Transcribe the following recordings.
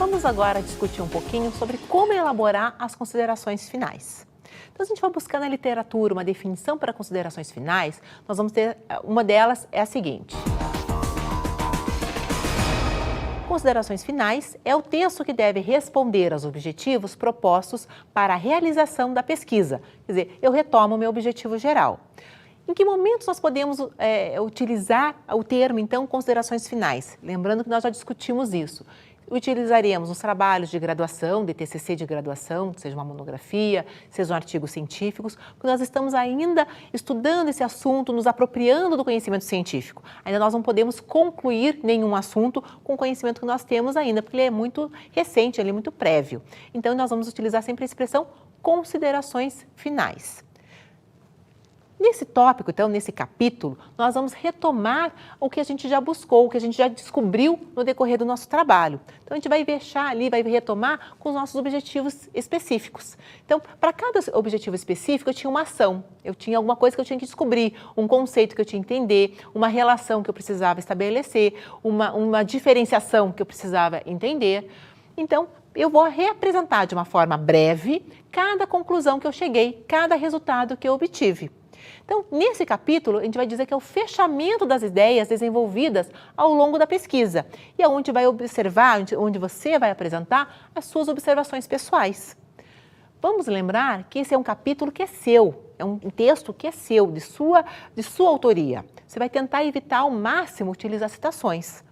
Vamos agora discutir um pouquinho sobre como elaborar as considerações finais. Então, se a gente vai buscar na literatura uma definição para considerações finais, nós vamos ter, uma delas é a seguinte. Considerações finais é o texto que deve responder aos objetivos propostos para a realização da pesquisa. Quer dizer, eu retomo o meu objetivo geral. Em que momentos nós podemos utilizar o termo, então, considerações finais? Lembrando que nós já discutimos isso. Utilizaremos nos trabalhos de graduação, de TCC de graduação, seja uma monografia, sejam artigos científicos, porque nós estamos ainda estudando esse assunto, nos apropriando do conhecimento científico. Ainda nós não podemos concluir nenhum assunto com o conhecimento que nós temos ainda, porque ele é muito recente, ele é muito prévio. Então, nós vamos utilizar sempre a expressão considerações finais. Nesse tópico, então, nesse capítulo, nós vamos retomar o que a gente já buscou, o que a gente já descobriu no decorrer do nosso trabalho. Então, a gente vai fechar ali, vai retomar com os nossos objetivos específicos. Então, para cada objetivo específico, eu tinha uma ação, eu tinha alguma coisa que eu tinha que descobrir, um conceito que eu tinha que entender, uma relação que eu precisava estabelecer, uma diferenciação que eu precisava entender. Então, eu vou reapresentar de uma forma breve cada conclusão que eu cheguei, cada resultado que eu obtive. Então, nesse capítulo, a gente vai dizer que é o fechamento das ideias desenvolvidas ao longo da pesquisa e é onde vai observar, onde você vai apresentar as suas observações pessoais. Vamos lembrar que esse é um capítulo que é seu, é um texto que é seu, de sua autoria. Você vai tentar evitar ao máximo utilizar citações.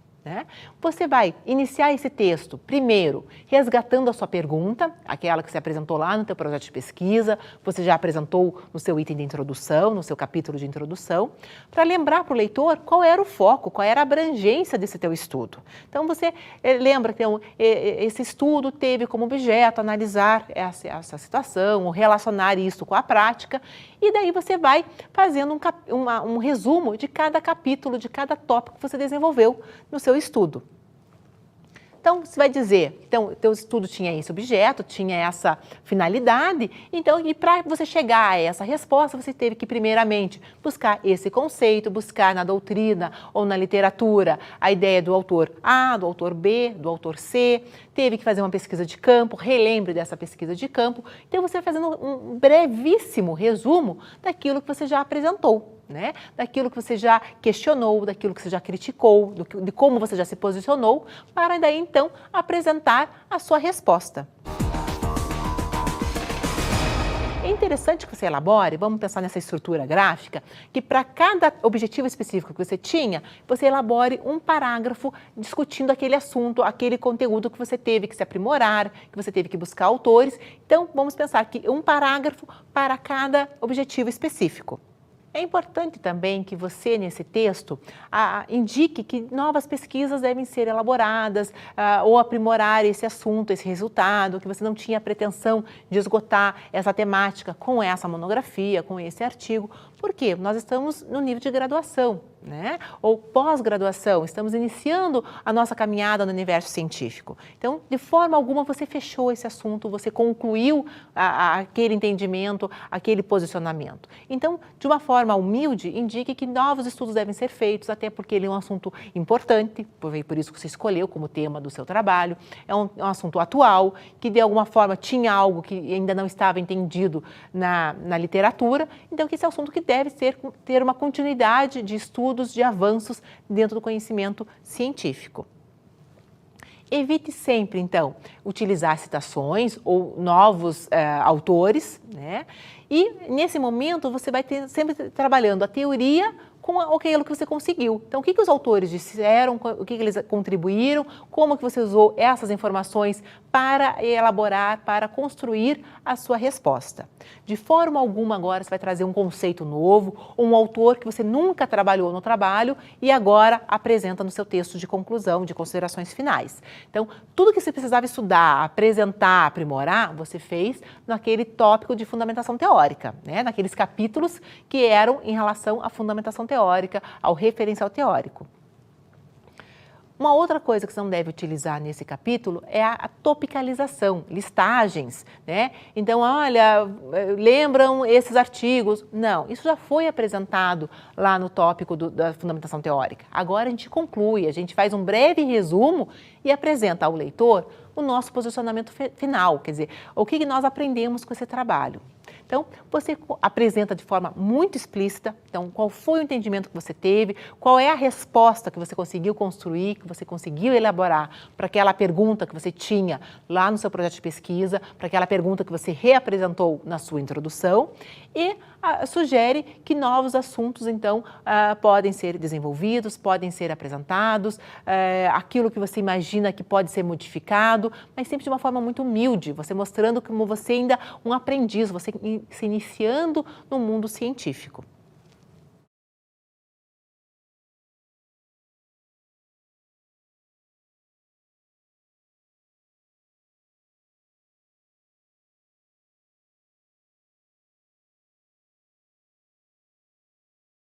Você vai iniciar esse texto, primeiro, resgatando a sua pergunta, aquela que você apresentou lá no seu projeto de pesquisa, você já apresentou no seu item de introdução, no seu capítulo de introdução, para lembrar para o leitor qual era o foco, qual era a abrangência desse teu estudo. Então, você lembra que esse estudo teve como objeto analisar essa situação, relacionar isso com a prática, e daí você vai fazendo um resumo de cada capítulo, de cada tópico que você desenvolveu no seu estudo. Então, você vai dizer, então, teu estudo tinha esse objeto, tinha essa finalidade, então, e para você chegar a essa resposta, você teve que, primeiramente, buscar esse conceito, buscar na doutrina ou na literatura a ideia do autor A, do autor B, do autor C, teve que fazer uma pesquisa de campo, relembre dessa pesquisa de campo, então você vai fazendo um brevíssimo resumo daquilo que você já apresentou. Daquilo que você já questionou, daquilo que você já criticou, de como você já se posicionou, para daí então apresentar a sua resposta. É interessante que você elabore, vamos pensar nessa estrutura gráfica, que para cada objetivo específico que você tinha, você elabore um parágrafo discutindo aquele assunto, aquele conteúdo que você teve que se aprimorar, que você teve que buscar autores. Então, vamos pensar que um parágrafo para cada objetivo específico. É importante também que você, nesse texto, indique que novas pesquisas devem ser elaboradas ou aprimorar esse assunto, esse resultado, que você não tinha pretensão de esgotar essa temática com essa monografia, com esse artigo. Por quê? Nós estamos no nível de graduação, ou pós-graduação, estamos iniciando a nossa caminhada no universo científico. Então, de forma alguma, você fechou esse assunto, você concluiu aquele entendimento, aquele posicionamento. Então, de uma forma humilde, indique que novos estudos devem ser feitos, até porque ele é um assunto importante, por isso que você escolheu como tema do seu trabalho, é um assunto atual, que de alguma forma tinha algo que ainda não estava entendido na literatura, então que esse assunto que deve ter uma continuidade de estudos, de avanços dentro do conhecimento científico. Evite sempre, então, utilizar citações ou novos autores, E, nesse momento, você vai sempre trabalhando a teoria com aquilo que você conseguiu. Então, o que os autores disseram, o que eles contribuíram, como que você usou essas informações para elaborar, para construir a sua resposta. De forma alguma, agora, você vai trazer um conceito novo, um autor que você nunca trabalhou no trabalho e agora apresenta no seu texto de conclusão, de considerações finais. Então, tudo que você precisava estudar, apresentar, aprimorar, você fez naquele tópico de fundamentação teórica, naqueles capítulos que eram em relação à fundamentação teórica, ao referencial teórico. Uma outra coisa que você não deve utilizar nesse capítulo é a topicalização, listagens, né? Então, olha, lembram esses artigos? Não, isso já foi apresentado lá no tópico da fundamentação teórica. Agora a gente conclui, a gente faz um breve resumo e apresenta ao leitor o nosso posicionamento final, quer dizer, o que nós aprendemos com esse trabalho. Então, você apresenta de forma muito explícita, então, qual foi o entendimento que você teve, qual é a resposta que você conseguiu construir, que você conseguiu elaborar para aquela pergunta que você tinha lá no seu projeto de pesquisa, para aquela pergunta que você reapresentou na sua introdução e sugere que novos assuntos, então, podem ser desenvolvidos, podem ser apresentados, aquilo que você imagina que pode ser modificado, mas sempre de uma forma muito humilde, você mostrando como você ainda um aprendiz, você se iniciando no mundo científico.